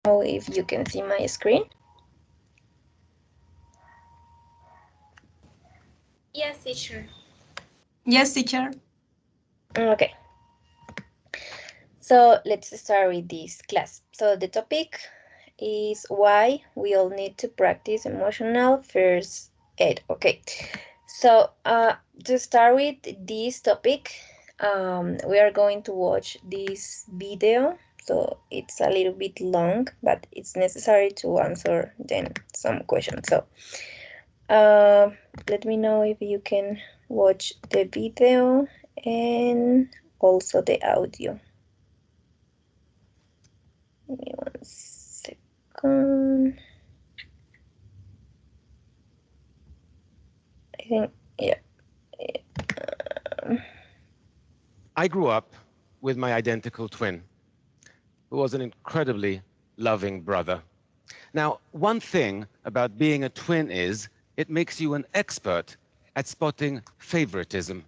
know if you can see my screen. Yes, teacher. Yes, teacher. Okay, so let's start with this class. So the topic is why we all need to practice emotional first aid. Okay, so to start with this topic, we are going to watch this video. So it's a little bit long, but it's necessary to answer then some questions. So uh, let me know if you can watch the video and also the audio. Give me 1 second. I think, yeah. I grew up with my identical twin, who was an incredibly loving brother. Now, one thing about being a twin is it makes you an expert at spotting favoritism.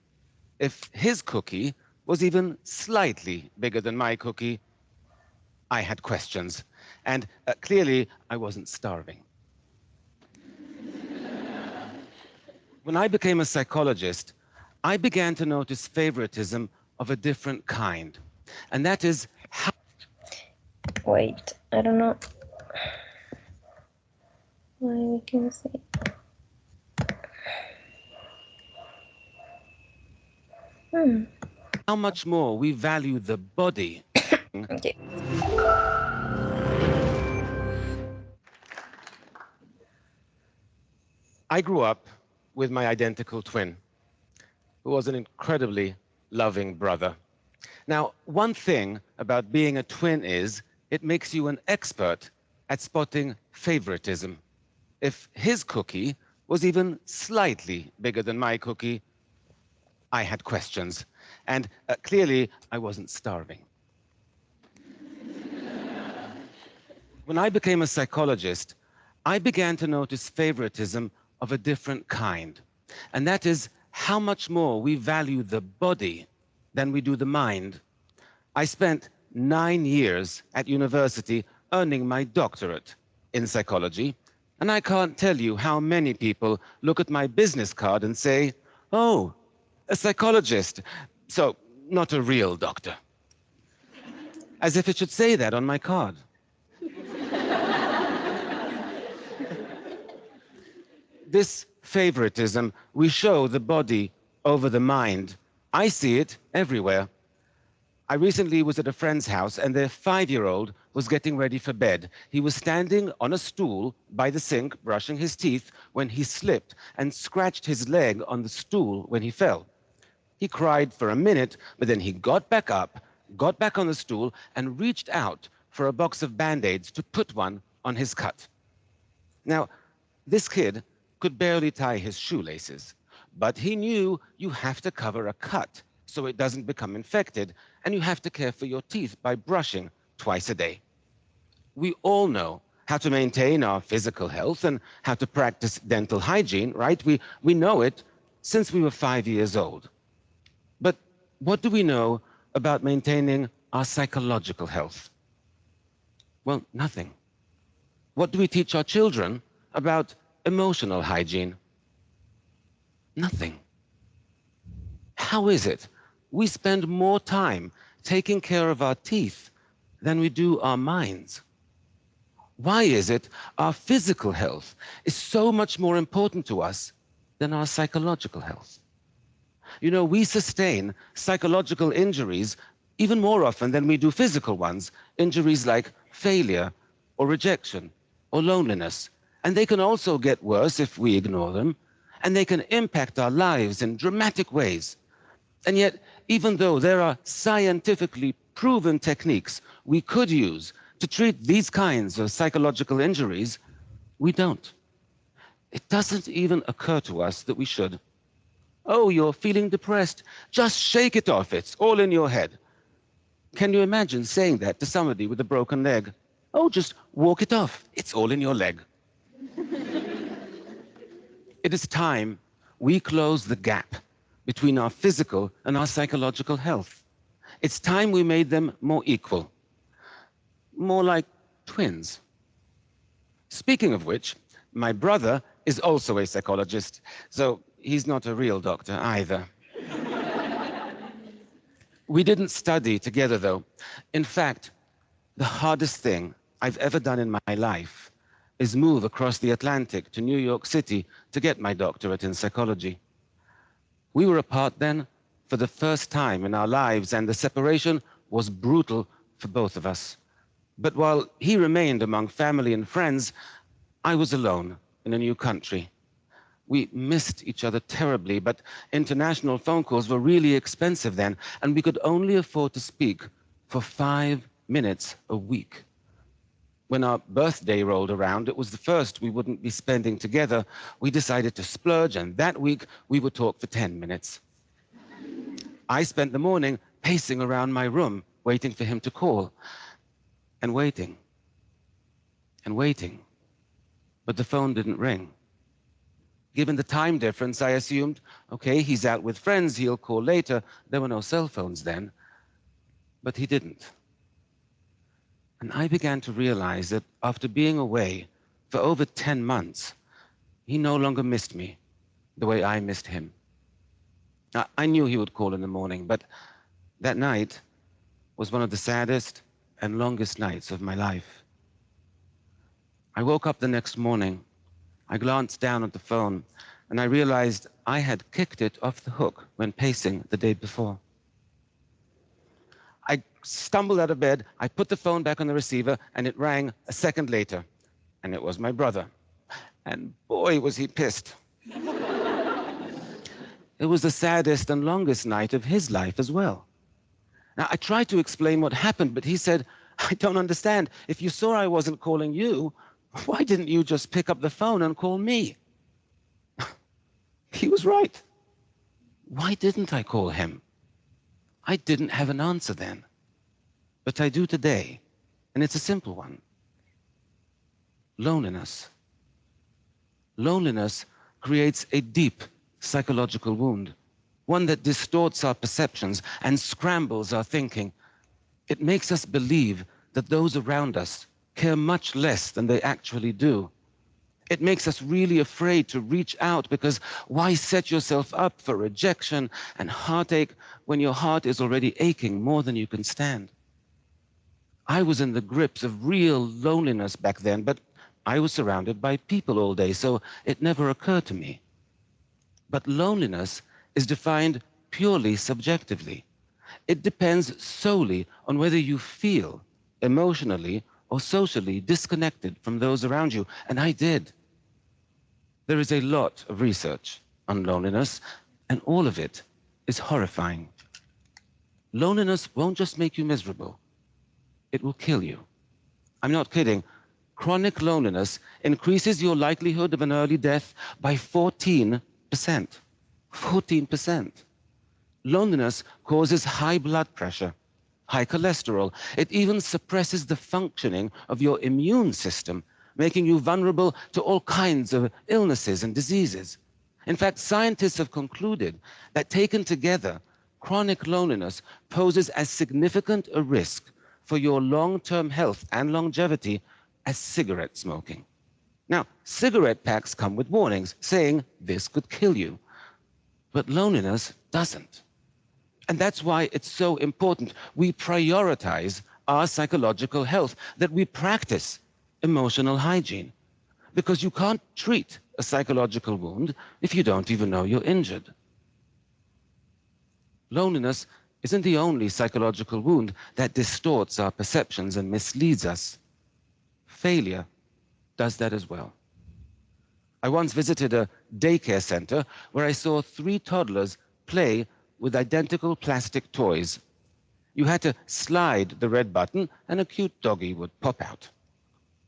If his cookie was even slightly bigger than my cookie, I had questions. And clearly, I wasn't starving. When I became a psychologist, I began to notice favoritism of a different kind. And that is how Wait, I don't know why we can see. much more we value the body. Okay. I grew up with my identical twin, who was an incredibly loving brother. Now, one thing about being a twin is it makes you an expert at spotting favoritism. If his cookie was even slightly bigger than my cookie, I had questions. And clearly, I wasn't starving. When I became a psychologist, I began to notice favoritism of a different kind. And that is how much more we value the body than we do the mind. I spent 9 years at university earning my doctorate in psychology, and I can't tell you how many people look at my business card and say, "Oh, a psychologist, so not a real doctor." As if it should say that on my card. This favoritism we show the body over the mind. I see it everywhere. I recently was at a friend's house and their 5-year-old was getting ready for bed. He was standing on a stool by the sink, brushing his teeth, when he slipped and scratched his leg on the stool when he fell. He cried for a minute, but then he got back up, got back on the stool, and reached out for a box of Band-Aids to put one on his cut. Now, this kid could barely tie his shoelaces, but he knew you have to cover a cut so it doesn't become infected, and you have to care for your teeth by brushing twice a day. We all know how to maintain our physical health and how to practice dental hygiene, right? We know it since we were 5 years old. But what do we know about maintaining our psychological health? Well, nothing. What do we teach our children about emotional hygiene? Nothing. How is it we spend more time taking care of our teeth than we do our minds? Why is it our physical health is so much more important to us than our psychological health? You know, we sustain psychological injuries even more often than we do physical ones, injuries like failure or rejection or loneliness. And they can also get worse if we ignore them, and they can impact our lives in dramatic ways. And yet, even though there are scientifically proven techniques we could use to treat these kinds of psychological injuries, we don't. It doesn't even occur to us that we should. Oh, you're feeling depressed. Just shake it off. It's all in your head. Can you imagine saying that to somebody with a broken leg? Oh, just walk it off. It's all in your leg. It is time we close the gap between our physical and our psychological health. It's time we made them more equal, more like twins. Speaking of which, my brother is also a psychologist, so he's not a real doctor either. We didn't study together, though. In fact, the hardest thing I've ever done in my life is move across the Atlantic to New York City to get my doctorate in psychology. We were apart then for the first time in our lives, and the separation was brutal for both of us. But while he remained among family and friends, I was alone in a new country. We missed each other terribly, but international phone calls were really expensive then, and we could only afford to speak for 5 minutes a week. When our birthday rolled around, it was the first we wouldn't be spending together. We decided to splurge, and that week we would talk for 10 minutes. I spent the morning pacing around my room, waiting for him to call, and waiting, and waiting. But the phone didn't ring. Given the time difference, I assumed, okay, he's out with friends, he'll call later. There were no cell phones then. But he didn't. And I began to realize that after being away for over 10 months, he no longer missed me the way I missed him. I knew he would call in the morning, but that night was one of the saddest and longest nights of my life. I woke up the next morning. I glanced down at the phone, and I realized I had kicked it off the hook when pacing the day before. I stumbled out of bed, I put the phone back on the receiver, and it rang a second later. And it was my brother. And boy, was he pissed. It was the saddest and longest night of his life as well. Now, I tried to explain what happened, but he said, I don't understand. If you saw I wasn't calling you, why didn't you just pick up the phone and call me? He was right. Why didn't I call him? I didn't have an answer then. But I do today, and it's a simple one. Loneliness. Loneliness creates a deep psychological wound, one that distorts our perceptions and scrambles our thinking. It makes us believe that those around us care much less than they actually do. It makes us really afraid to reach out, because why set yourself up for rejection and heartache when your heart is already aching more than you can stand? I was in the grips of real loneliness back then, but I was surrounded by people all day, so it never occurred to me. But loneliness is defined purely subjectively. It depends solely on whether you feel emotionally or socially disconnected from those around you, and I did. There is a lot of research on loneliness, and all of it is horrifying. Loneliness won't just make you miserable, it will kill you. I'm not kidding. Chronic loneliness increases your likelihood of an early death by 14%. 14%. Loneliness causes high blood pressure, high cholesterol. It even suppresses the functioning of your immune system, making you vulnerable to all kinds of illnesses and diseases. In fact, scientists have concluded that taken together, chronic loneliness poses as significant a risk for your long-term health and longevity as cigarette smoking. Now, cigarette packs come with warnings saying this could kill you, but loneliness doesn't. And that's why it's so important we prioritize our psychological health, that we practice emotional hygiene. Because you can't treat a psychological wound if you don't even know you're injured. Loneliness isn't the only psychological wound that distorts our perceptions and misleads us. Failure does that as well. I once visited a daycare center where I saw 3 toddlers play with identical plastic toys. You had to slide the red button and a cute doggy would pop out.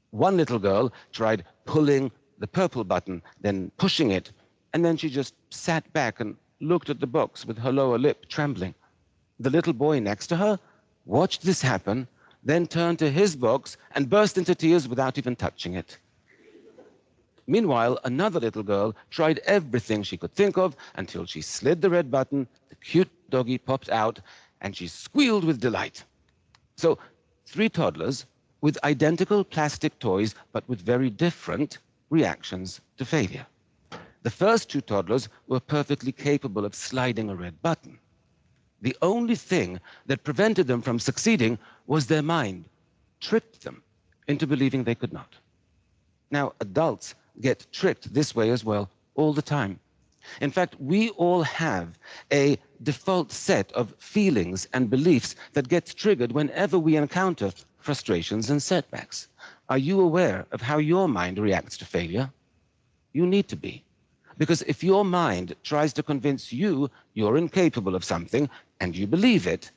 One little girl tried pulling the purple button, then pushing it, and then she just sat back and looked at the box with her lower lip trembling. The little boy next to her watched this happen, then turned to his box and burst into tears without even touching it. Meanwhile, another little girl tried everything she could think of until she slid the red button, the cute doggy popped out, and she squealed with delight. So, 3 toddlers with identical plastic toys, but with very different reactions to failure. The first two toddlers were perfectly capable of sliding a red button. The only thing that prevented them from succeeding was their mind tricked them into believing they could not. Now, adults get tricked this way as well all the time. In fact, we all have a default set of feelings and beliefs that gets triggered whenever we encounter frustrations and setbacks. Are you aware of how your mind reacts to failure? You need to be. Because if your mind tries to convince you you're incapable of something and you believe it,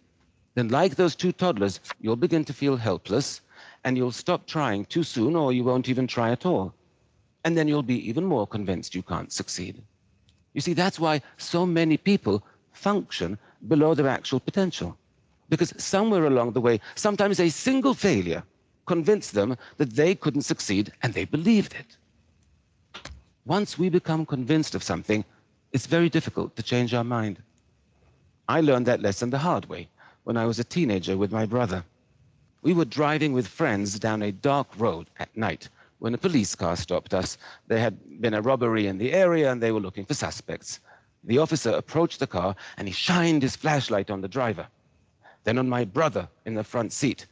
then like those two toddlers, you'll begin to feel helpless and you'll stop trying too soon or you won't even try at all. And then you'll be even more convinced you can't succeed. You see, that's why so many people function below their actual potential. Because somewhere along the way, sometimes a single failure convinced them that they couldn't succeed and they believed it. Once we become convinced of something, it's very difficult to change our mind. I learned that lesson the hard way when I was a teenager with my brother. We were driving with friends down a dark road at night when a police car stopped us. There had been a robbery in the area and they were looking for suspects. The officer approached the car and he shined his flashlight on the driver, then on my brother in the front seat,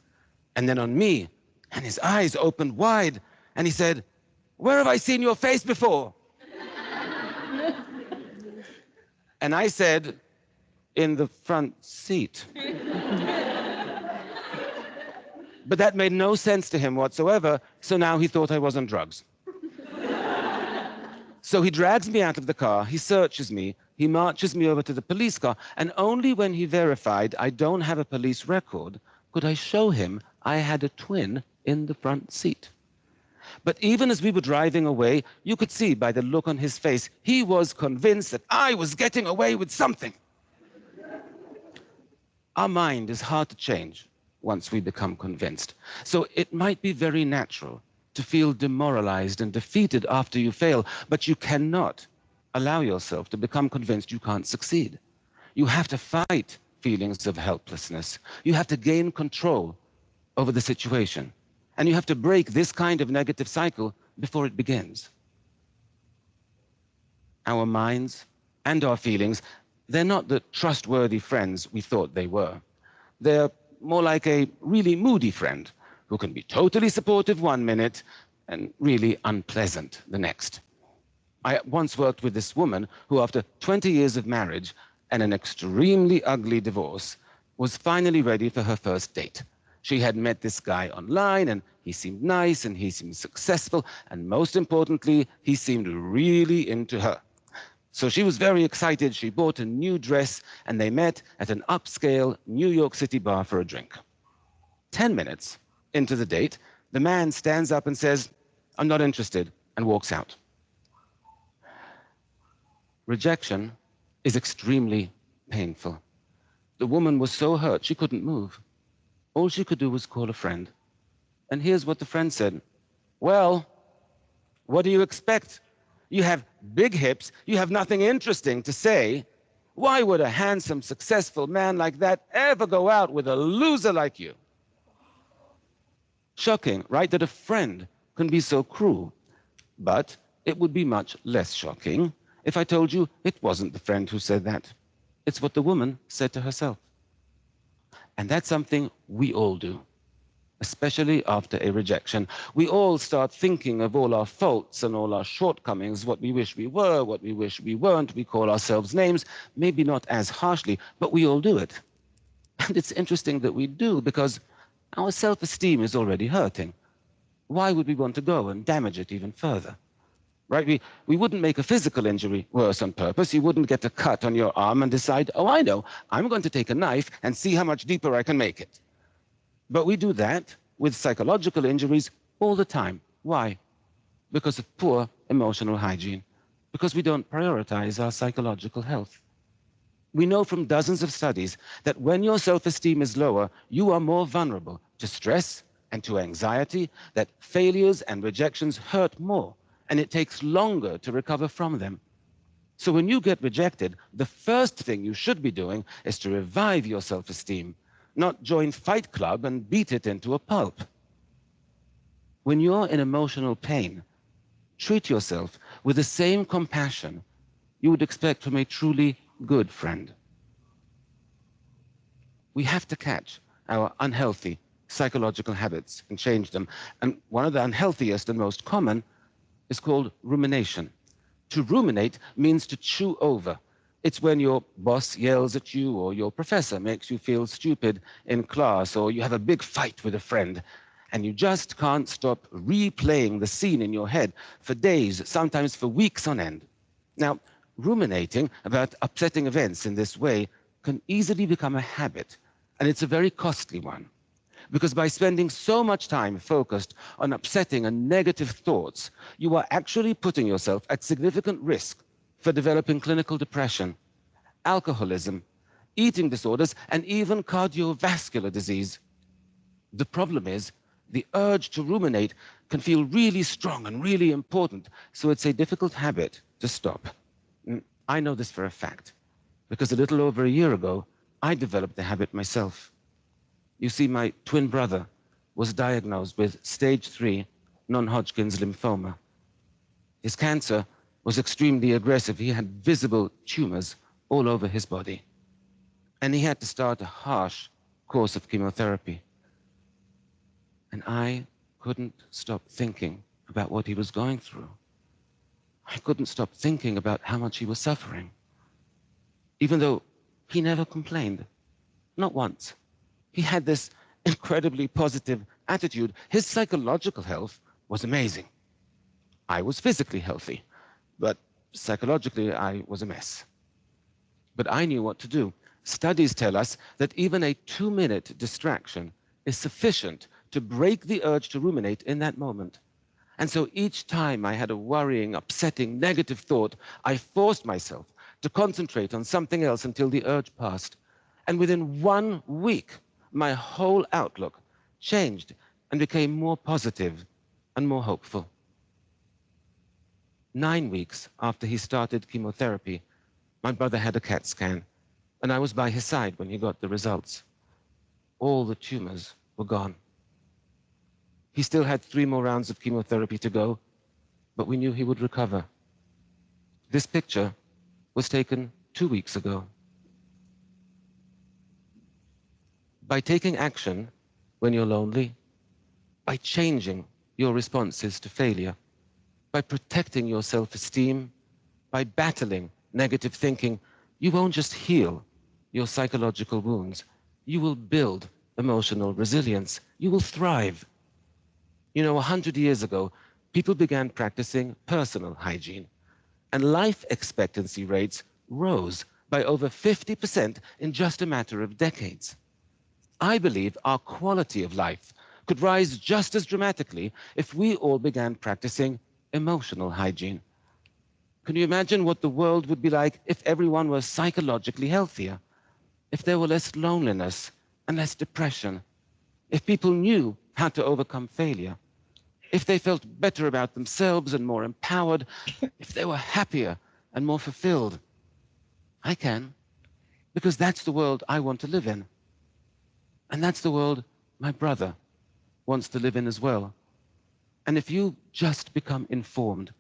and then on me, and his eyes opened wide and he said, "Where have I seen your face before?" And I said, "In the front seat." But that made no sense to him whatsoever, so now he thought I was on drugs. So he drags me out of the car, he searches me, he marches me over to the police car, and only when he verified I don't have a police record could I show him I had a twin in the front seat. But even as we were driving away, you could see by the look on his face, he was convinced that I was getting away with something. Our mind is hard to change once we become convinced. So it might be very natural to feel demoralized and defeated after you fail, but you cannot allow yourself to become convinced you can't succeed. You have to fight feelings of helplessness. You have to gain control over the situation. And you have to break this kind of negative cycle before it begins. Our minds and our feelings, they're not the trustworthy friends we thought they were. They're more like a really moody friend who can be totally supportive one minute and really unpleasant the next. I once worked with this woman who, after 20 years of marriage and an extremely ugly divorce, was finally ready for her first date. She had met this guy online, and he seemed nice, and he seemed successful, and most importantly, he seemed really into her. So she was very excited. She bought a new dress, and they met at an upscale New York City bar for a drink. 10 minutes into the date, the man stands up and says, "I'm not interested," and walks out. Rejection is extremely painful. The woman was so hurt she couldn't move. All she could do was call a friend. And here's what the friend said: "Well, what do you expect? You have big hips, you have nothing interesting to say. Why would a handsome, successful man like that ever go out with a loser like you?" Shocking, right? That a friend can be so cruel. But it would be much less shocking if I told you it wasn't the friend who said that. It's what the woman said to herself. And that's something we all do, especially after a rejection. We all start thinking of all our faults and all our shortcomings, what we wish we were, what we wish we weren't. We call ourselves names, maybe not as harshly, but we all do it. And it's interesting that we do, because our self-esteem is already hurting. Why would we want to go and damage it even further? Right? We wouldn't make a physical injury worse on purpose. You wouldn't get a cut on your arm and decide, "Oh, I know, I'm going to take a knife and see how much deeper I can make it." But we do that with psychological injuries all the time. Why? Because of poor emotional hygiene, because we don't prioritize our psychological health. We know from dozens of studies that when your self-esteem is lower, you are more vulnerable to stress and to anxiety, that failures and rejections hurt more, and it takes longer to recover from them. So when you get rejected, the first thing you should be doing is to revive your self-esteem, not join Fight Club and beat it into a pulp. When you're in emotional pain, treat yourself with the same compassion you would expect from a truly good friend. We have to catch our unhealthy psychological habits and change them. And one of the unhealthiest and most common is called rumination. To ruminate means to chew over. It's when your boss yells at you, or your professor makes you feel stupid in class, or you have a big fight with a friend, and you just can't stop replaying the scene in your head for days, sometimes for weeks on end. Now, ruminating about upsetting events in this way can easily become a habit, and it's a very costly one. Because by spending so much time focused on upsetting and negative thoughts, you are actually putting yourself at significant risk for developing clinical depression, alcoholism, eating disorders, and even cardiovascular disease. The problem is, the urge to ruminate can feel really strong and really important, so it's a difficult habit to stop. I know this for a fact, because a little over a year ago, I developed the habit myself. You see, my twin brother was diagnosed with stage 3 non-Hodgkin's lymphoma. His cancer was extremely aggressive. He had visible tumors all over his body. And he had to start a harsh course of chemotherapy. And I couldn't stop thinking about what he was going through. I couldn't stop thinking about how much he was suffering, even though he never complained, not once. He had this incredibly positive attitude. His psychological health was amazing. I was physically healthy, but psychologically, I was a mess. But I knew what to do. Studies tell us that even a 2-minute distraction is sufficient to break the urge to ruminate in that moment. And so each time I had a worrying, upsetting, negative thought, I forced myself to concentrate on something else until the urge passed. And within 1 week, my whole outlook changed and became more positive and more hopeful. 9 weeks after he started chemotherapy, my brother had a CAT scan, and I was by his side when he got the results. All the tumors were gone. He still had 3 more rounds of chemotherapy to go, but we knew he would recover. This picture was taken 2 weeks ago. By taking action when you're lonely, by changing your responses to failure, by protecting your self-esteem, by battling negative thinking, you won't just heal your psychological wounds, you will build emotional resilience. You will thrive. 100 years ago, people began practicing personal hygiene, and life expectancy rates rose by over 50% in just a matter of decades. I believe our quality of life could rise just as dramatically if we all began practicing emotional hygiene. Can you imagine what the world would be like if everyone was psychologically healthier? If there were less loneliness and less depression? If people knew how to overcome failure? If they felt better about themselves and more empowered? If they were happier and more fulfilled? I can, because that's the world I want to live in. And that's the world my brother wants to live in as well. And if you just become informed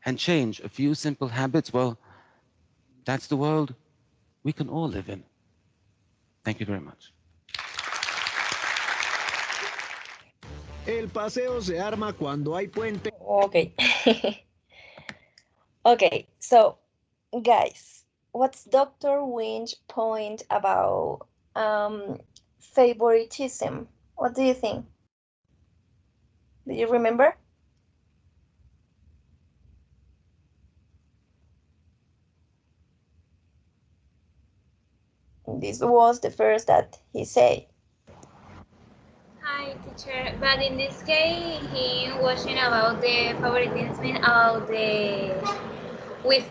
and change a few simple habits, well, that's the world we can all live in. Thank you very much. El paseo se arma cuando hay puente. Okay. Okay, so guys, what's Dr. Winch's point about favoritism? What do you think? Do you remember? This was the first that he said. Hi, teacher. But in this case, he watching about the favoritism of the with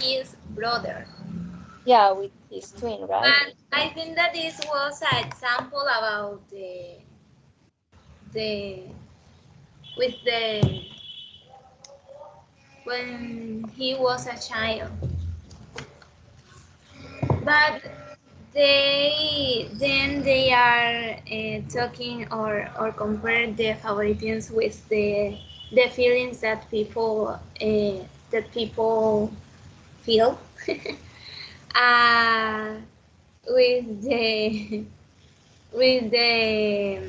his brother. Yeah, with his twin, right? But I think that this was an example about the with the when he was a child. But they are talking or compare the favoritisms with the feelings that people feel uh, with the with the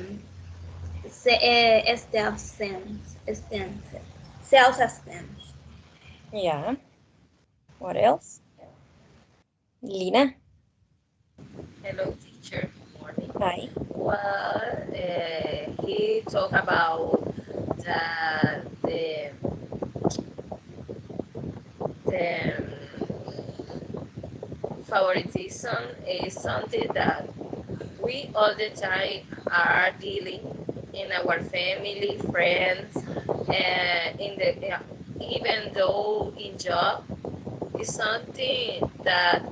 self-esteem. Yeah. What else? Lina. Hello, teacher. Good morning. Hi. Well, he talked about the favoritism is something that we all the time are dealing in our family, friends, and in the even though in job is something that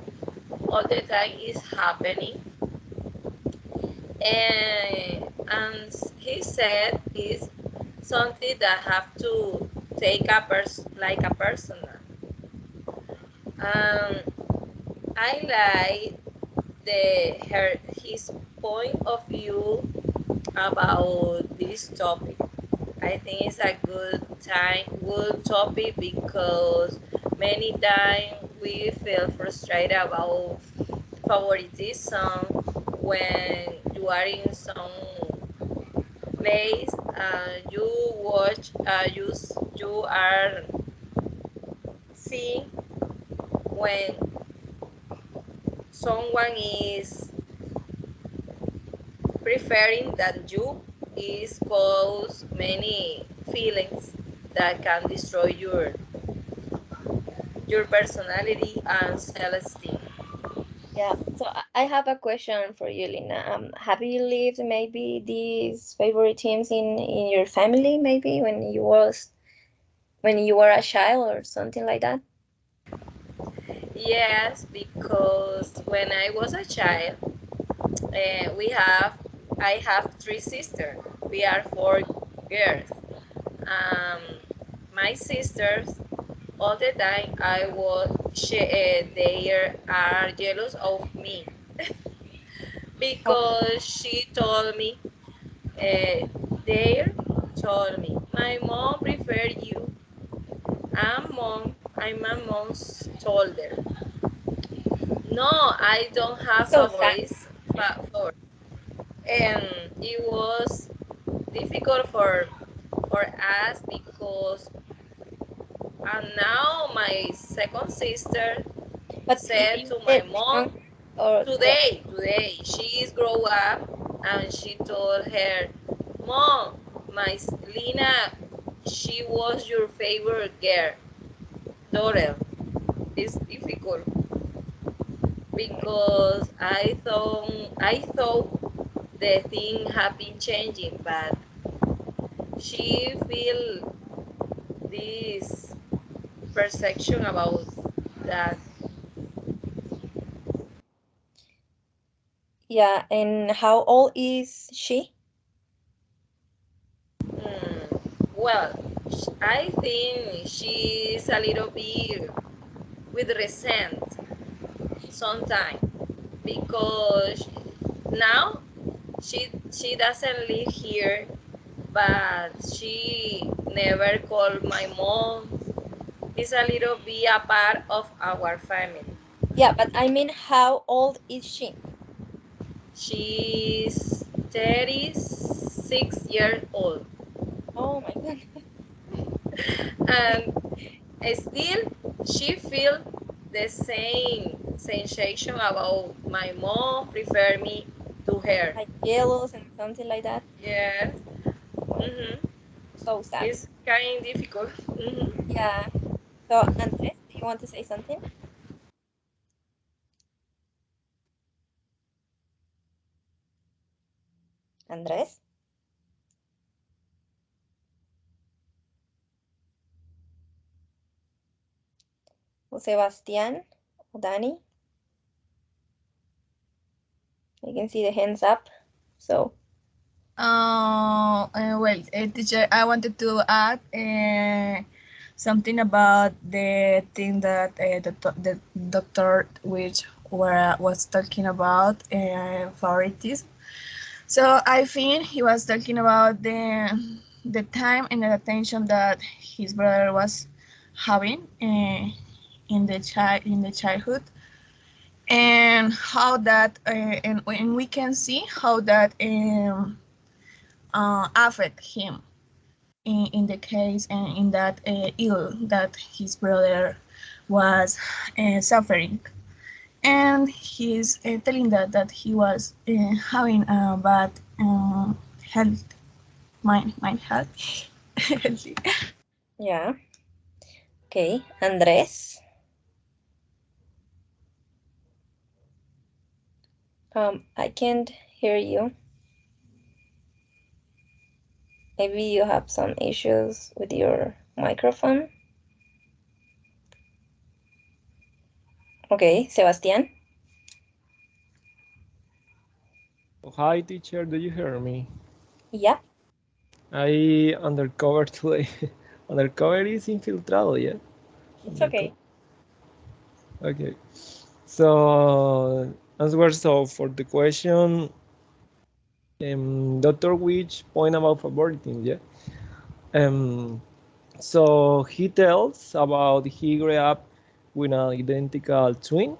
all the time is happening. And he said is something that have to take a like a personal. Um, I like his point of view about this topic. I think it's a good topic because many times we feel frustrated about favoritism when you are in some place, you watch, you are seeing when someone is preferring than you is cause many feelings that can destroy your personality and self-esteem. Yeah. So I have a question for you, Lina. Have you lived maybe these favorite teams in your family, maybe when you were a child or something like that? Yes, because when I was a child, we have I have three sisters. We are four girls. Um, my sisters all the time they are jealous of me Oh, because she told me uh, they told me my mom prefer you. I'm my mom's told her no, I don't have so sad. favorites for and it was difficult for us because and now my second sister But said you to my were young mom or what? today she is grow up and she told her mom my Lina she was your favorite girl daughter. It's difficult because I thought the thing have been changing but she feel this perception about that. Yeah, and how old is she? Well, I think she's a little bit with resent sometimes because now she doesn't live here, but she never called my mom. It's a little bit a part of our family. Yeah, but I mean, how old is she? She's 36 years old, Oh my God. and still she feel the same sensation about my mom prefer me to her. Like jealous and something like that. Yes. Oh, hmm so sad. It's kind of difficult. Yeah. So, Andres, do you want to say something? Andres o Sebastián o Danny? I can see the hands up. So, Well, teacher, I wanted to add something about the thing that the doctor which where was talking about favoritism. So I think he was talking about the time and the attention that his brother was having in the childhood, and how that and when we can see how that affect him in the case and in that ill that his brother was suffering, and he's telling that he was having a bad health, mind health. Yeah. Okay. Andres. I can't hear you. Maybe you have some issues with your microphone. Okay, Sebastián. Hi, teacher. Do you hear me? Yeah, I undercover today. Undercover is infiltrado, yeah? it's Undercover. okay. Okay. So, answer so for the question, Dr. Which point about favoritism, yeah? Um, so he tells about he grew up with an identical twin,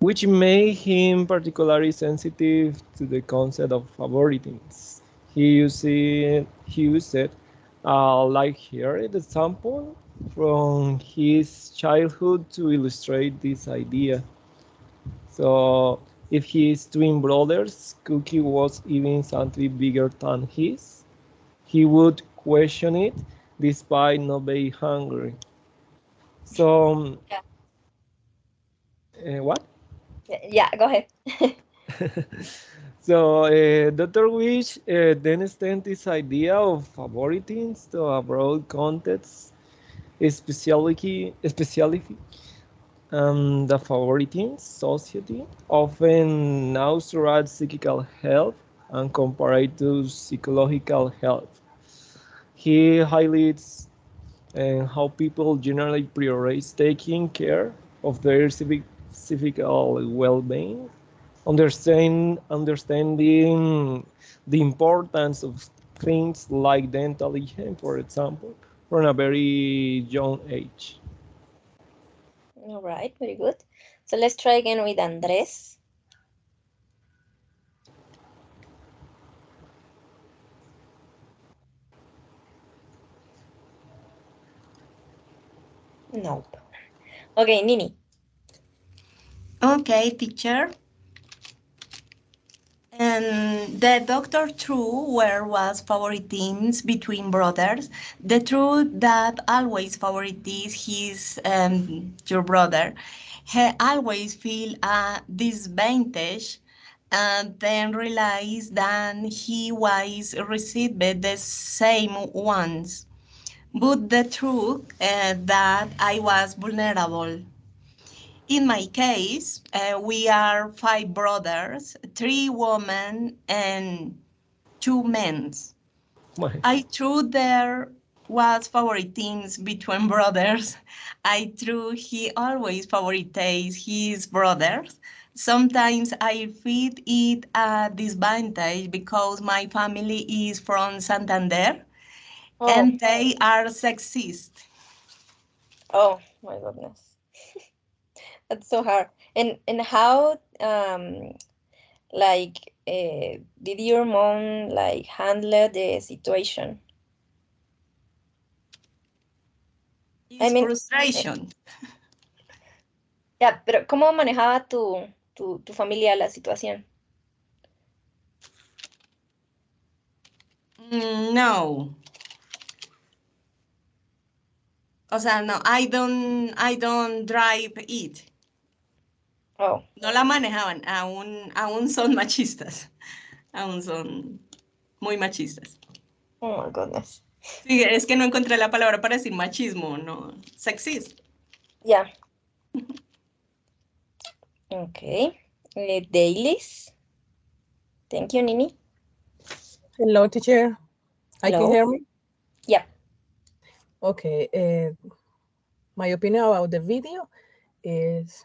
which made him particularly sensitive to the concept of favoritism. He used it like here an example from his childhood to illustrate this idea. So if his twin brother's cookie was even something bigger than his, he would question it despite not being hungry. So, Yeah. what? Yeah, go ahead. So, Dr. Wish then extends this idea of favoritism to a broad context, especially the favoritism society often now surrounds psychical health and compared to psychological health. He highlights how people generally prioritize taking care of their physical well-being, understanding the importance of things like dental hygiene, for example, from a very young age. All right, very good. So let's try again with Andres. Nope. Okay, Nini. Okay, teacher. And the doctor true where was favoritisms between brothers. The truth that always favorites his your brother. He always feel a disadvantage and then realize that he was received the same ones. But the truth that I was vulnerable. In my case, we are five brothers, three women, and two men. My, I true there was favoritism between brothers. I true he always favorites his brothers. Sometimes I feel it a disadvantage because my family is from Santander Oh, and they are sexist. oh my goodness. That's so hard. And how like did your mom like handle the situation? I Is mean, eh, frustration. ya, pero ¿cómo manejaba tu familia la situación? No. O sea, no, I don't drive it. Oh, No la manejaban, aún son machistas. Aún son muy machistas. oh my goodness. Sí, es que no encontré la palabra para decir machismo, no, sexista. Yeah. Okay. Dailies. Thank you, Nini. Hello, teacher. I can Hello. hear me? Yeah. Okay. My opinion about the video is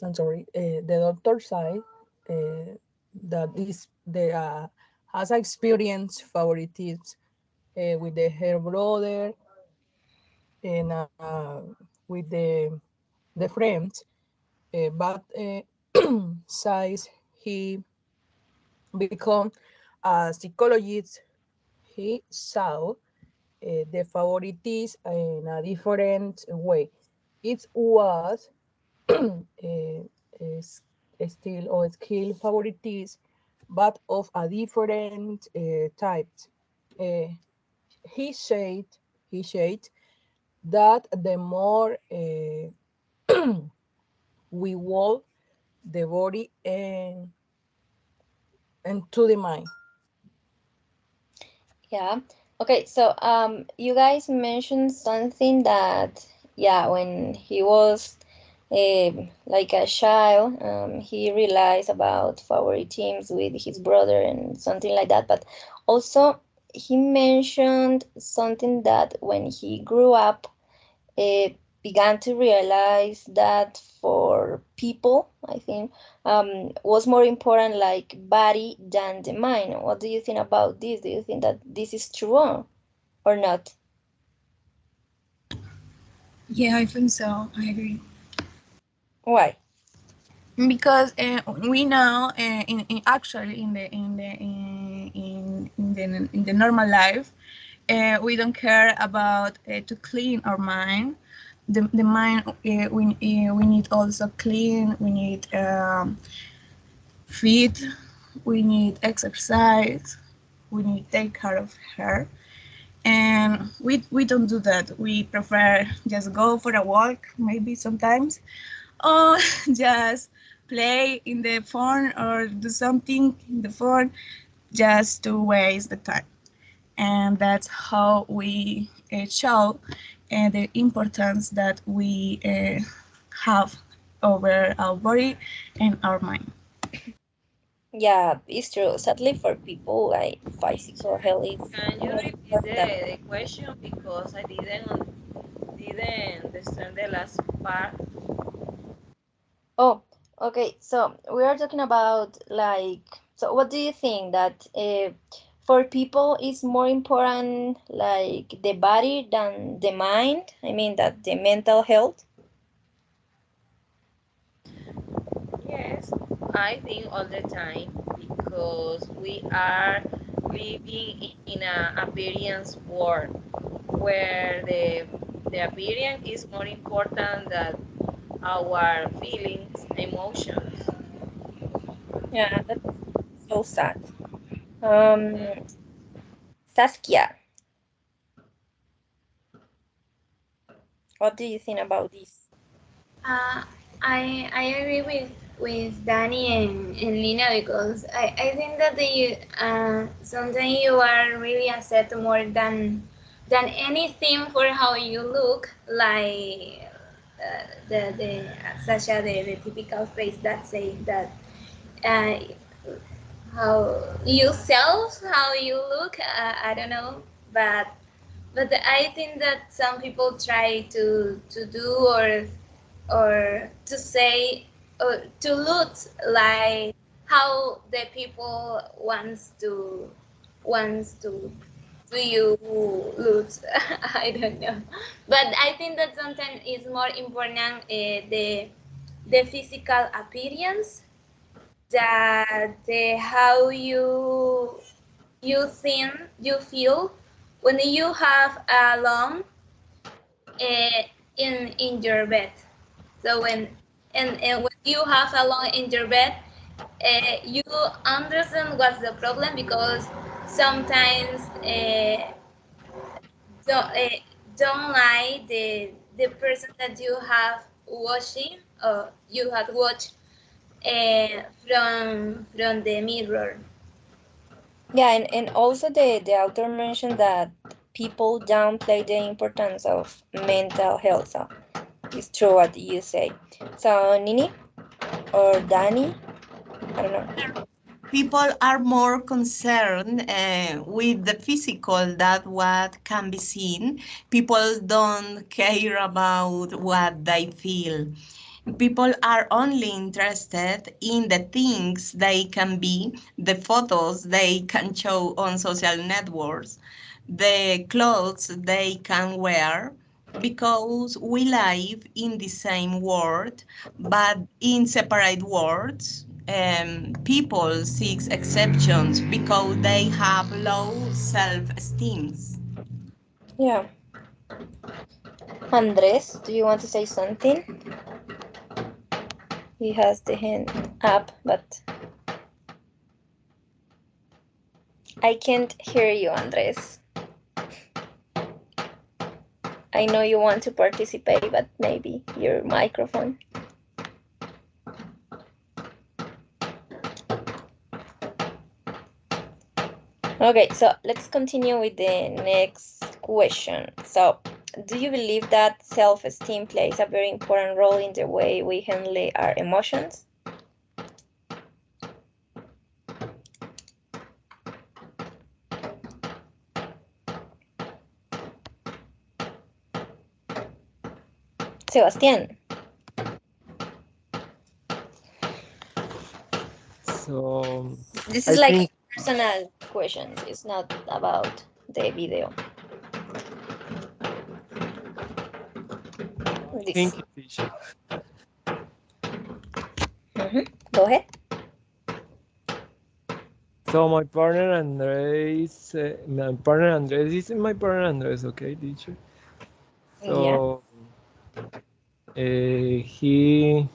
I'm sorry, the doctor side that is the has experienced favoritism with her brother and with the friends, but since he become a psychologist, he saw the favoritism in a different way. It was is still or skill favorites, but of a different type. Uh, he said he said that the more we walk the body and to the mind. Yeah. Okay, so you guys mentioned something that, yeah, when he was like a child, he realized about favorite teams with his brother and something like that. But also, he mentioned something that when he grew up, uh, began to realize that for people, I think, was more important like body than the mind. What do you think about this? Do you think that this is true or not? Yeah, I think so. I agree. Why? Because we know in actually in the normal life, we don't care about to clean our mind. The mind, we need also clean. We need feed. We need exercise. We need take care of her, and we don't do that. We prefer just go for a walk, maybe sometimes, or just play in the phone or do something in the phone just to waste the time. And that's how we show the importance that we have over our body and our mind. Yeah, it's true. Sadly, for people, like physical health is Can you more repeat important. the question because I didn't understand the last part? Oh, okay. So we are talking about like, so what do you think that for people is more important like the body than the mind? I mean that the mental health. Yes, I think all the time because we are living in an appearance world where the appearance is more important than our feelings, emotions. Yeah, that's so sad. Um, Mm. Saskia, what do you think about this? Uh, I agree with Danny and Lina because I think that sometimes you are really upset more than anything for how you look like the such a the typical phrase that say that uh, how you self how you look I don't know but I think that some people try to do or to say or to look like how the people wants to do you look. I don't know, but I think that sometimes it's more important the physical appearance that the how you think you feel when you have a long uh, in your bed. So and when you have a long in your bed, you understand what's the problem because sometimes don't don't like the person that you have watching or you have watched from the mirror. Yeah, and also the author mentioned that people downplay the importance of mental health. So it's true what you say. So Nini or Danny, I don't know. People are more concerned with the physical that what can be seen. People don't care about what they feel. People are only interested in the things they can be, the photos they can show on social networks, the clothes they can wear, because we live in the same world, but in separate worlds. People seek exceptions because they have low self-esteem. Yeah. Andres, do you want to say something? He has the hand up, but I can't hear you, Andres. I know you want to participate, but maybe your microphone. Okay, so let's continue with the next question. So, do you believe that self-esteem plays a very important role in the way we handle our emotions? Sebastián, So this is I like think personal questions. It's not about the video. I This. think teacher. Go ahead. So my partner Andres is my partner Andres, okay, teacher. Yeah. So he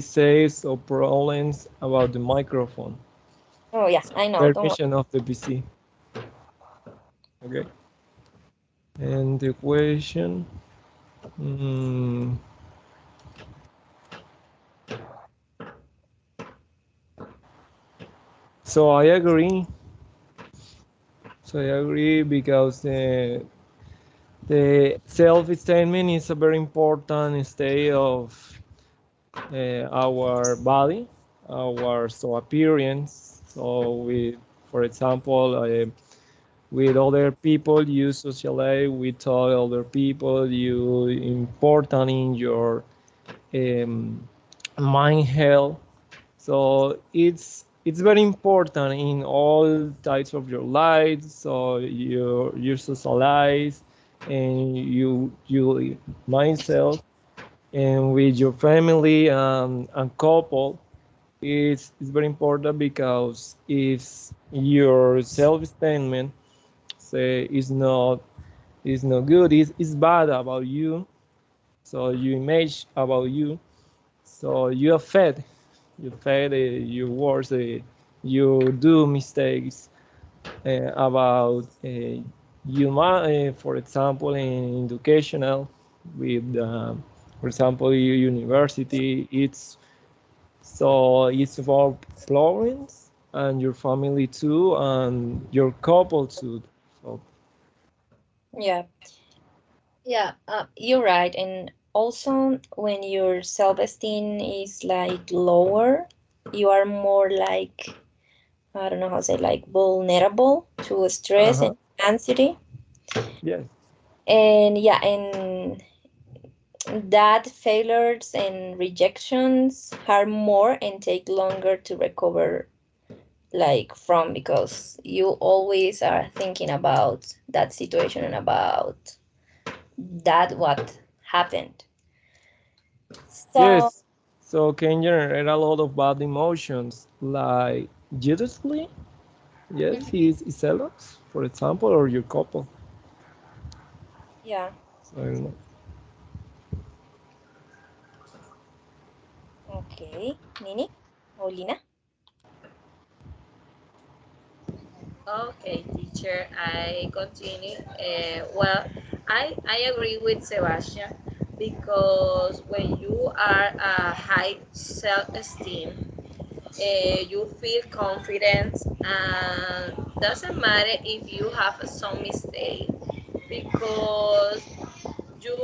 says some problems about the microphone, Oh, yeah, I know. Don't worry. permission of the PC. Okay. And the question, mm, so I agree. So I agree because the self-esteem is a very important state of our body, our so appearance. So with, for example, with other people, you socialize with other people. You important in your um, mind health. So it's very important in all types of your life. So you socialize and you myself and with your family and couple. It's very important because if your self-esteem say is not good, is bad about you. So your image about you. So you affect your words. You do mistakes about for example, in educational with, for example, university. It's about parents and your family too, and your couple too. So Yeah. Yeah, you're right. And also, when your self-esteem is like lower, you are more like, I don't know how to say, like vulnerable to stress uh-huh. and anxiety. Yes. And yeah, and that failures and rejections are more and take longer to recover like from because you always are thinking about that situation and about that what happened. So Yes. So can generate a lot of bad emotions like jealousy. Yes, he's jealous, for example, or your couple. yeah, So I don't know. okay. Nini or Lina? Okay, teacher, I continue. I agree with Sebastian because when you are a high self-esteem, you feel confident and doesn't matter if you have some mistake because you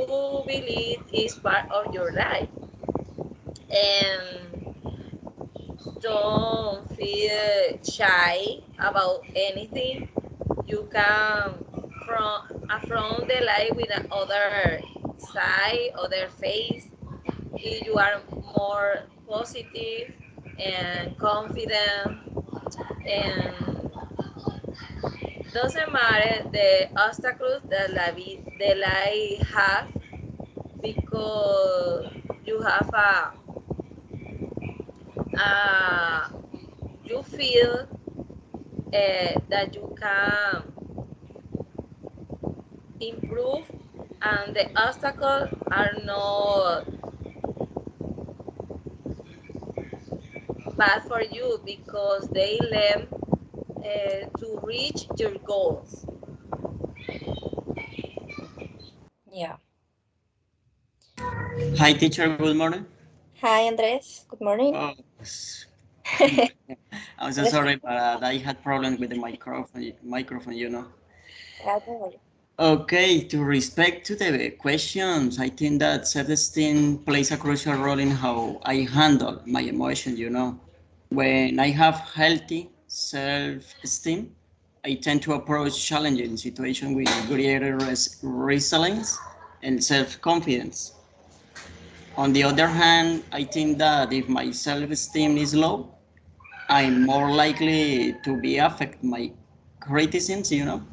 believe it's part of your life and don't feel shy about anything. You can from the life with another side, other face, if you are more positive and confident, and doesn't matter the obstacles that the life have, because you have a you feel that you can improve, and the obstacles are not bad for you because they learn to reach your goals. Yeah. Hi, teacher. Good morning. Hi, Andres. Good morning. Oh, I'm, I'm so sorry, but I had problems with the microphone. Microphone. Don't worry. Okay, to respect to the questions, I think that self-esteem plays a crucial role in how I handle my emotions. When I have healthy self-esteem, I tend to approach challenging situations with greater resilience and self-confidence. On the other hand, I think that if my self-esteem is low, I'm more likely to be affected by criticism,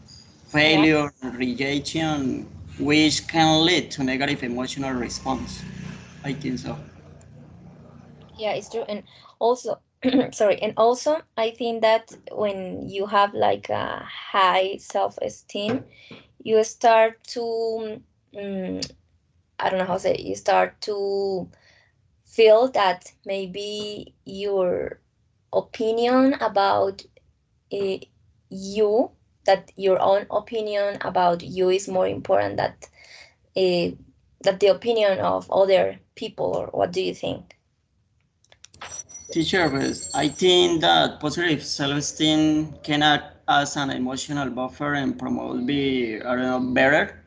Yeah. failure, rejection, which can lead to negative emotional response. I think so. Yeah, it's true. And also, sorry, and also I think that when you have like a high self-esteem, you start to, I don't know how to say it, you start to feel that maybe your opinion about uh, you, that your own opinion about you is more important uh, that the opinion of other people, or what do you think? Teacher, but I think that positive self-esteem can act as an emotional buffer and promote I don't know, better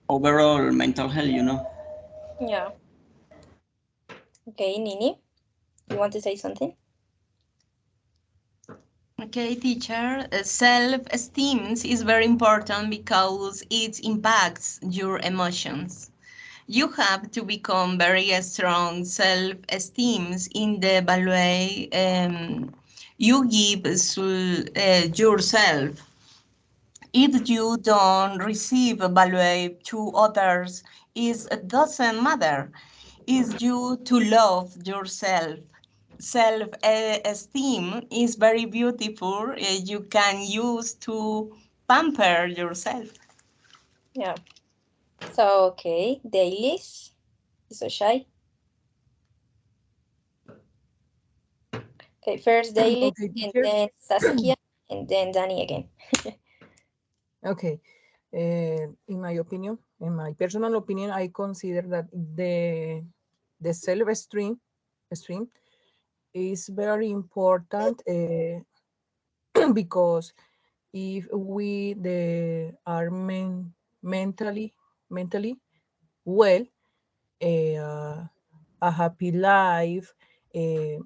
overall mental health. Yeah. Okay, Nini, you want to say something? Okay, teacher. Self-esteem is very important because it impacts your emotions. You have to become very strong self-esteem in the value you give yourself. If you don't receive value to others, it doesn't matter. It's you to love yourself. Self-esteem is very beautiful. You can use to pamper yourself. Yeah. So, okay, dailies. So shy. Okay, first daily, Okay, and teacher. then Saskia, and then Danny again. Okay. In my opinion, in my personal opinion, I consider that the self-esteem is very important because if we are mentally well, uh, a happy life, uh,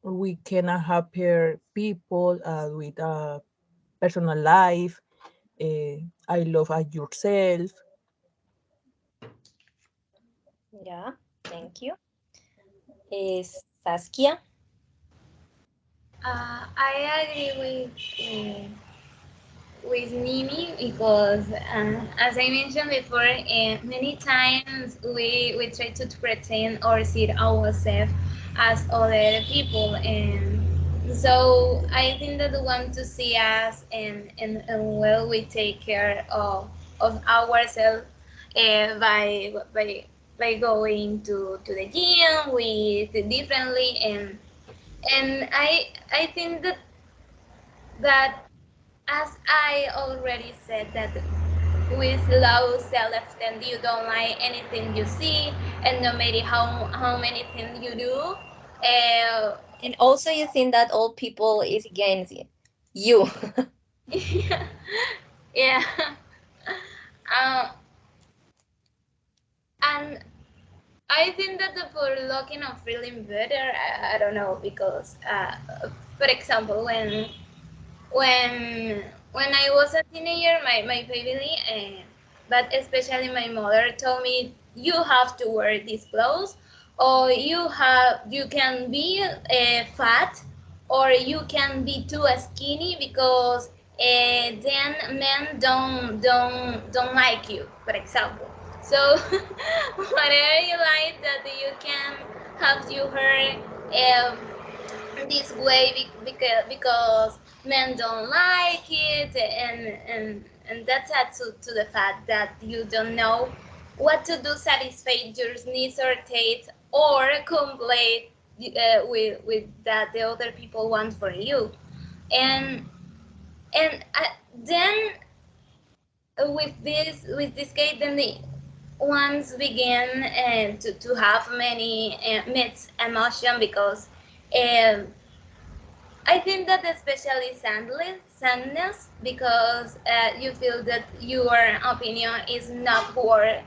we can have happier people with a personal life. I love yourself. Yeah, thank you. Is Saskia? I agree with Nini because, as I mentioned before, many times we try to pretend or see ourselves as other people, and so I think that the one to see us and well, we take care of ourselves by going to the gym with differently, and I think that as I already said, that with low self-esteem, you don't like anything you see, and no matter how many things you do, And also, you think that all people is against you. yeah, um, and I think that for looking or feeling better, I don't know, because for example, when when I was a teenager, my family, but especially my mother, told me you have to wear these clothes, or you can be fat, or you can be too skinny, because then men don't like you, for example. So whatever you like, that you can have your hair this way, because men don't like it, and that's add to the fact that you don't know what to do satisfy your needs or taste, or complete with that the other people want for you. And and then with this case, then the ones begin to have many mixed emotion, because um, I think that especially sadness, because you feel that your opinion is not worth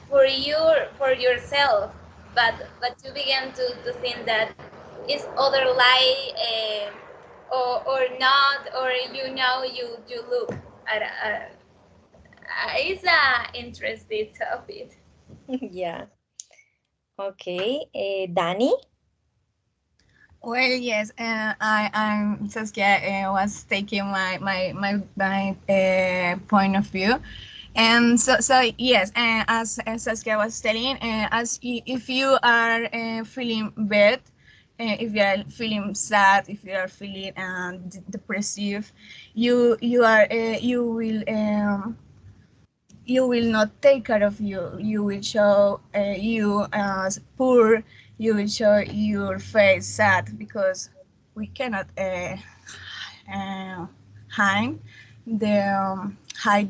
for yourself, but you begin to think that is other lie, or not, or you look at it's a interesting topic. Yeah. Okay. Danny? Well, yes, I'm Saskia was taking my point of view, and so yes, as Saskia was telling, if you are feeling bad, if you are feeling sad, if you are feeling depressive, you will not take care of you. You will show you as poor. You will show your face sad, because we cannot uh, hide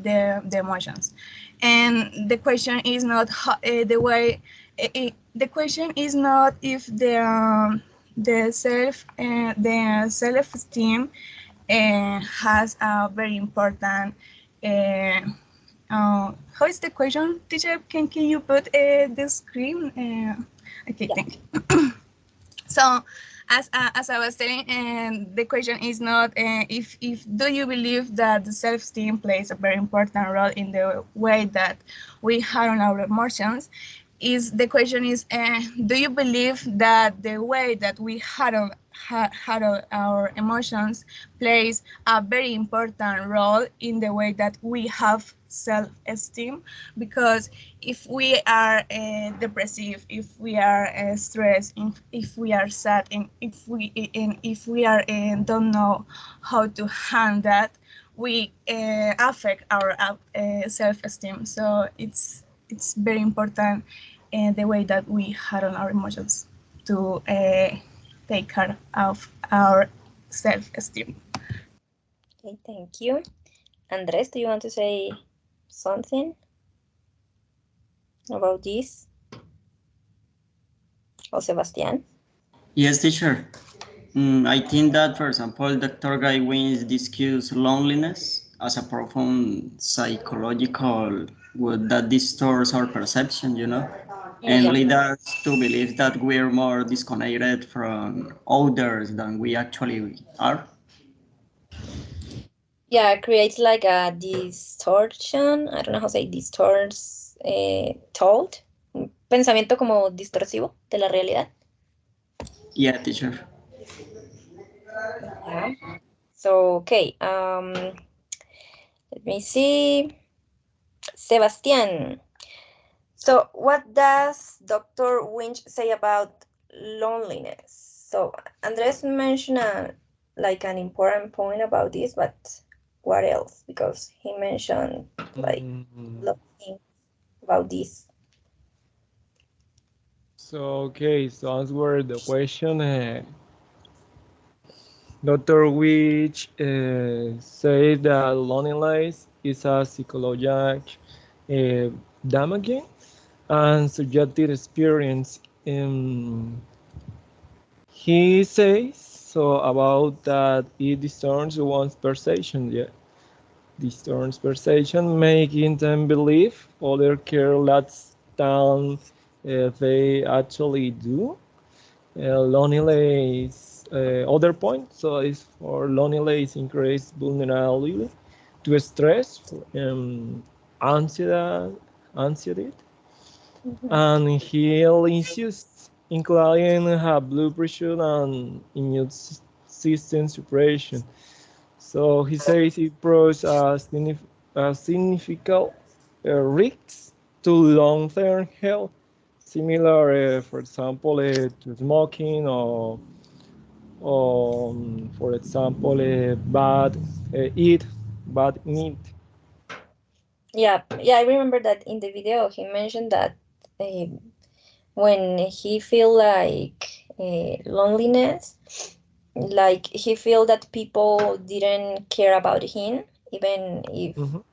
the emotions. And the question is not the question is not if the self esteem has a very important uh, how is the question, teacher? Can you put the screen? Okay, Yeah. thank you. So, as I was saying, the question is not if do you believe that the self-esteem plays a very important role in the way that we handle our emotions. Is the question is do you believe that the way that we handle our emotions plays a very important role in the way that we have self-esteem? Because if we are depressive, if we are stressed, if we are sad, and if we are don't know how to handle that, we affect our self-esteem. So it's very important the way that we handle our emotions to take care of our self-esteem. Okay, thank you. Andres, do you want to say something about this? Or Sebastian? Yes, teacher. I think that, for example, Dr. Guy Wins discusses loneliness as a profound psychological would that distorts our perception, and Yeah. lead us to believe that we're more disconnected from others than we actually are. Yeah, it creates like a distortion. I don't know how to say distorts thought. Un pensamiento como distorsivo de la realidad. Yeah, teacher. Yeah. So, okay. Let me see. Sebastian. So, what does Dr. Winch say about loneliness? So, Andres mentioned like an important point about this, but what else? Because he mentioned like a Mm, lot of things about this. so okay, so answer the question. Dr. Witch said that loneliness is a psychological uh, damaging and subjective experience. He says so about that it distorts one's perception. Yeah, distorts perception, making them believe other care less than they actually do. Loneliness, other point, so is for loneliness increased vulnerability to stress, anxiety, Mhm. and heal issues, including blood pressure and immune system suppression. So he says it poses a significant risks to long-term health, similar, for example, to smoking or for example, eat bad meat. Yeah, yeah, I remember that in the video he mentioned that uh, when he feel like loneliness, like he feel that people didn't care about him, even if Mhm.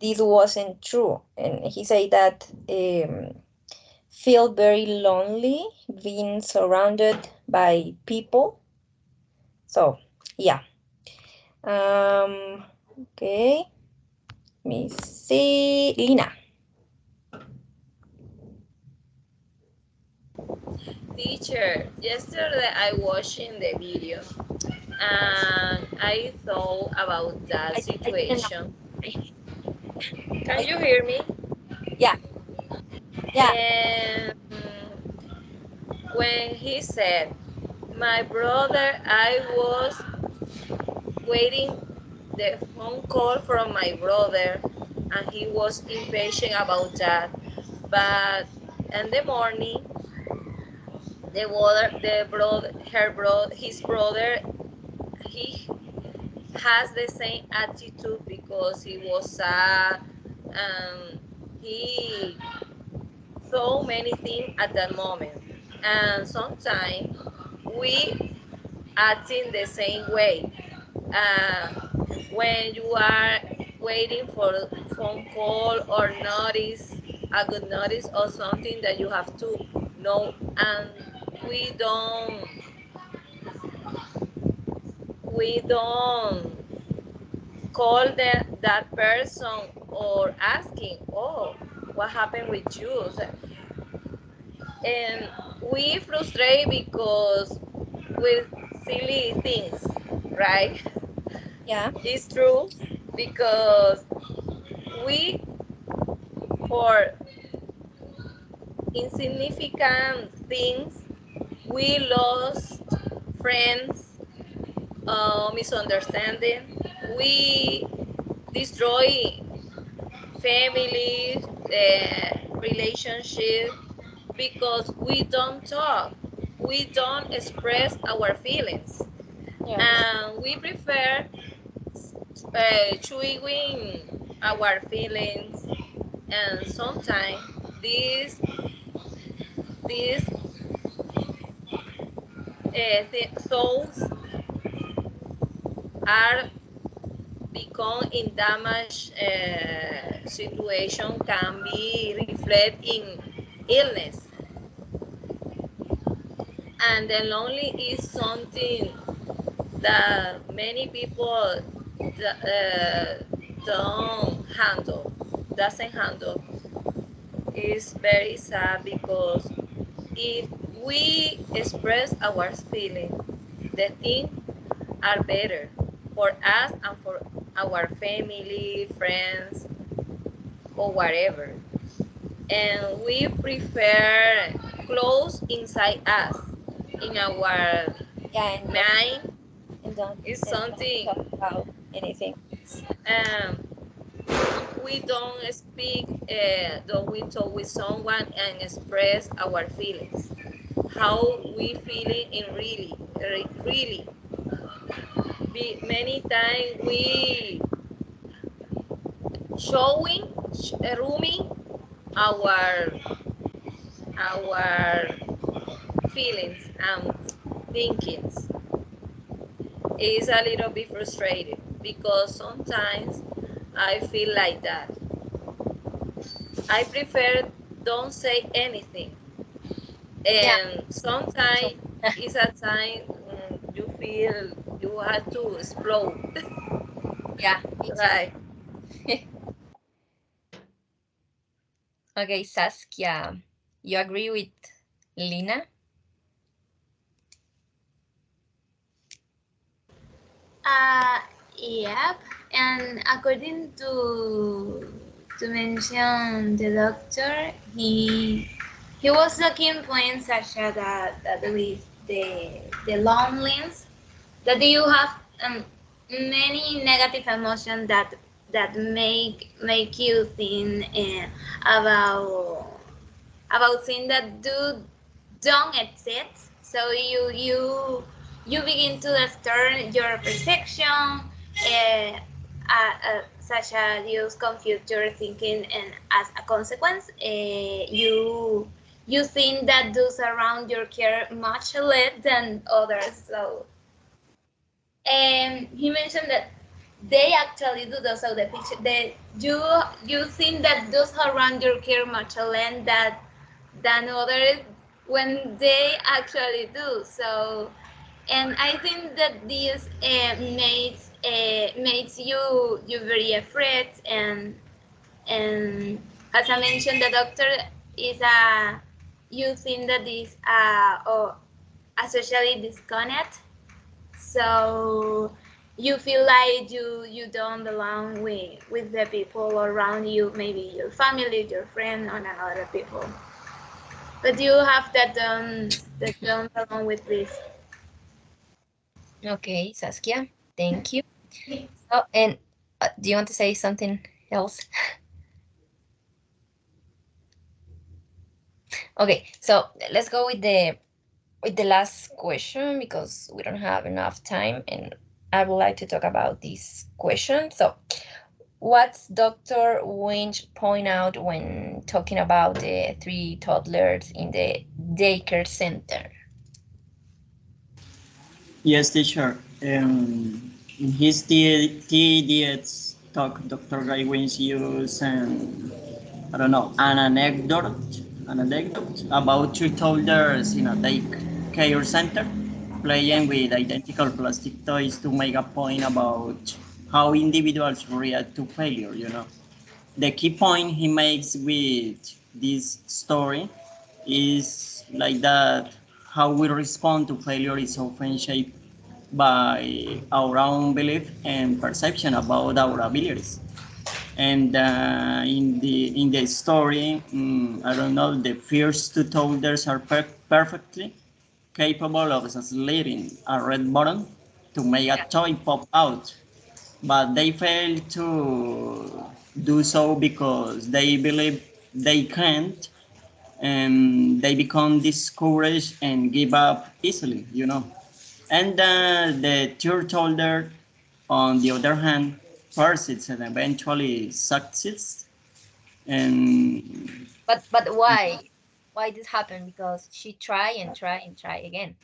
this wasn't true. And he said that feel very lonely being surrounded by people. So yeah. Okay. Let me see. Lina. Teacher, yesterday I watching the video and I thought about that I didn't know. situation. I, Can I you hear me? yeah, yeah, And when he said, my brother, I was waiting the phone call from my brother and he was impatient about that. But in the morning, his brother, he has the same attitude because he was sad and he saw many things at that moment. And sometimes we acting the same way. Uh, when you are waiting for a phone call or notice, a good notice or something that you have to know, and we don't we don't call that person or asking, oh, what happened with you? And we frustrate because with silly things, right? yeah, It's true because we, for insignificant things, we lost friends, misunderstanding, we destroy family, relationship because we don't talk, we don't express our feelings, yes, and we prefer chewing our feelings, and sometimes these these thoughts are become in damage situation can be reflect in illness, and the lonely is something that many people don't handle, doesn't handle. Is very sad because if we express our feelings, the things are better for us and for our family, friends, or whatever. And we prefer close inside us, in our yeah, mind. Is and don't something talk about anything. um, we don't speak, don't we talk with someone and express our feelings, how we feeling in really. Many times we showing, rooming our our feelings and thinkings. Is a little bit frustrated because sometimes I feel like that. I prefer don't say anything, Yeah, and me too. sometimes it's a time you feel you have to explode. Yeah, me too. Right. Okay, Saskia, you agree with Lina? Uh, yep. And according to to mention the doctor, he was looking points such as that with the loneliness that you have many negative emotions that make you think about about things that don't exist. So you begin to disturb your perception, such as you confuse your thinking, and as a consequence, you think that those around you care much less than others. So, and he mentioned that they actually do those. So the picture, you think that those around you care much less than others when they actually do. So, and I think that this makes you very afraid, and as I mentioned, the doctor is a you think that is a socially disconnect, so you feel like you don't belong with the people around you, maybe your family, your friend, or other people, but you have that don't belong with this. Okay, Saskia, thank you. So, and do you want to say something else? Okay, so let's go with the last question because we don't have enough time, and I would like to talk about this question. So, what's Dr. Winch point out when talking about the three toddlers in the daycare center? Yes, teacher. In his TEDx talk, Dr. Guy Wins used I don't know, an anecdote about two toddlers in a daycare center Yeah, playing with identical plastic toys to make a point about how individuals react to failure. The key point he makes with this story is like that how we respond to failure is often shaped by our own belief and perception about our abilities. And in the story, I don't know, the first two toddlers are perfectly capable of sliding a red button to make a yeah, toy pop out, but they fail to do so because they believe they can't, and they become discouraged and give up easily. And the third holder, on the other hand, persists and eventually succeeds. And but why? Why this happened? Because she try and try and try again.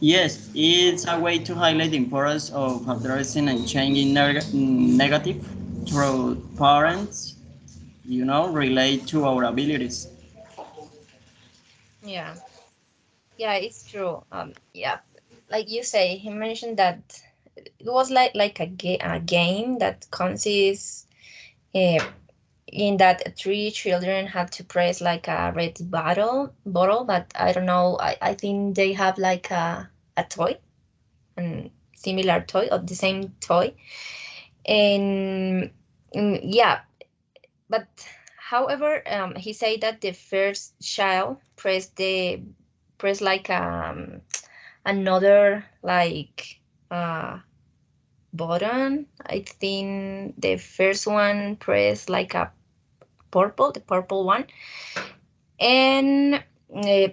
yes, it's a way to highlight the importance of addressing and changing negative through parents, relate to our abilities. Yeah, yeah, it's true. Yeah, like you say, he mentioned that it was like a game that consists uh, in that three children had to press like a red bottle, but I don't know. I think they have like a toy and similar toy of the same toy, and yeah, but however, he said that the first child pressed like another like button. I think the first one pressed like the purple one, and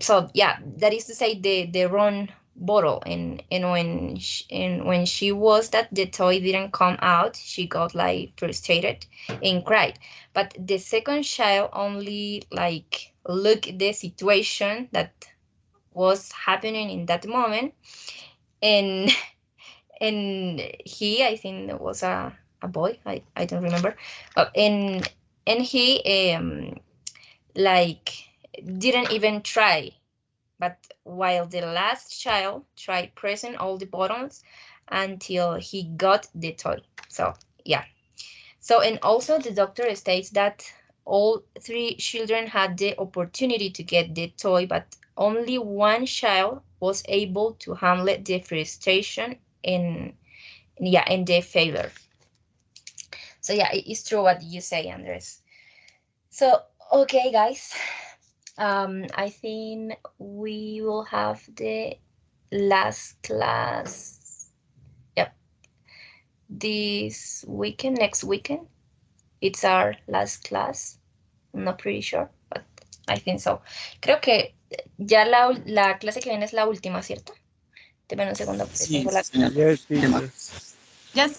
so yeah, that is to say the wrong bottle, and when she was that the toy didn't come out, she got like frustrated and cried. But the second child only like look the situation that was happening in that moment, and and he, I think it was a boy, I don't remember, and he like didn't even try, but while the last child tried pressing all the buttons until he got the toy. So yeah, so and also the doctor states that all three children had the opportunity to get the toy, but only one child was able to handle the frustration and yeah, and the failure. So yeah, it's true what you say, Andres. So okay, guys, I think we will have the last class. Yep, this weekend, next weekend. It's our last class. I'm not pretty sure, but I think so. Creo que ya la clase que viene es la última, ¿cierto? Deme un segundo porque Sí, tengo la... señor. Yes, Tema. teacher.